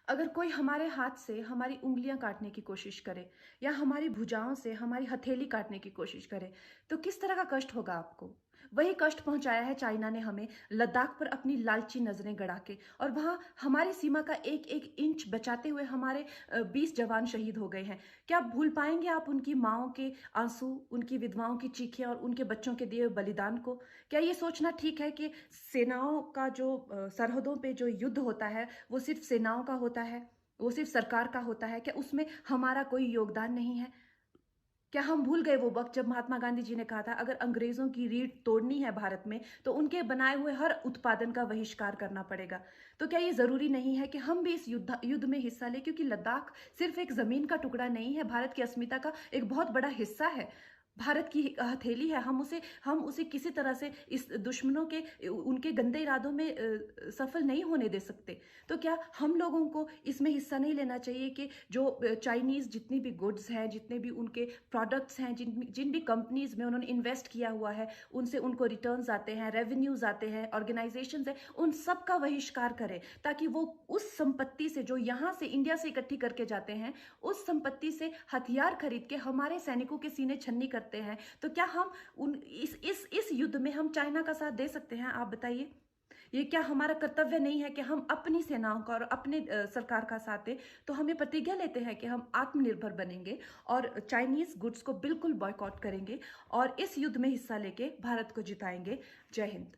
अगर कोई हमारे हाथ से हमारी उँगलियाँ काटने की कोशिश करे या हमारी भुजाओं से हमारी हथेली काटने की कोशिश करे, तो किस तरह का कष्ट होगा आपको? वही कष्ट पहुँचाया है चाइना ने हमें लद्दाख पर अपनी लालची नज़रें गड़ा के, और वहाँ हमारी सीमा का एक-एक इंच बचाते हुए हमारे 20 जवान शहीद हो गए हैं। क्या भूल पाएँगे आप उनकी माँओं के आँसू, उनकी विधवाओं की चीखें और उनके बच्चों के दिए हुए बलिदान को? क्या ये सोचना ठीक है कि सेनाओं का जो सरहदों पे जो युद्ध होता है, वो सिर्फ सेनाओं का होता है, वो सिर्फ सरकार का होता है? क्या उसमें हमारा कोई योगदान नहीं है? क्या हम भूल गए वो वक़्त जब महात्मा गांधी जी ने कहा था, अगर अंग्रेज़ों की रीढ़ तोड़नी है भारत में, तो उनके बनाए हुए हर उत्पादन का बहिष्कार करना पड़ेगा। तो क्या ये ज़रूरी नहीं है कि हम भी इस युद्ध में हिस्सा लें? क्योंकि लद्दाख सिर्फ़ एक ज़मीन का टुकड़ा नहीं है, भारत की अस्मिता का एक बहुत बड़ा हिस्सा है। भारत की हथेली है, हम उसे किसी तरह से इस दुश्मनों के उनके गंदे इरादों में सफल नहीं होने दे सकते। तो क्या हम लोगों को इसमें हिस्सा नहीं लेना चाहिए कि जो चाइनीज़ जितनी भी गुड्स हैं, जितने भी उनके प्रोडक्ट्स हैं, जिन जिन भी कंपनीज़ में उन्होंने इन्वेस्ट किया हुआ है, उनसे उनको रिटर्न्स आते हैं, रेवेन्यूज़ आते हैं, ऑर्गेनाइज़ेशंस हैं, उन सब का बहिष्कार करें, ताकि वो उस संपत्ति से जो यहाँ से इंडिया से इकट्ठी करके जाते हैं, उस संपत्ति से हथियार खरीद के हमारे सैनिकों के सीने छन्नी करते हैं। तो क्या हम उन इस युद्ध में हम चाइना का साथ दे सकते हैं? आप बताइए। ये क्या हमारा कर्तव्य नहीं है कि हम अपनी सेनाओं का और अपने सरकार का साथ दें? तो हम ये प्रतिज्ञा लेते हैं कि हम आत्मनिर्भर बनेंगे और चाइनीज गुड्स को बिल्कुल बॉयकॉट करेंगे और इस युद्ध में हिस्सा लेके भारत को जिताएंगे। जय हिंद।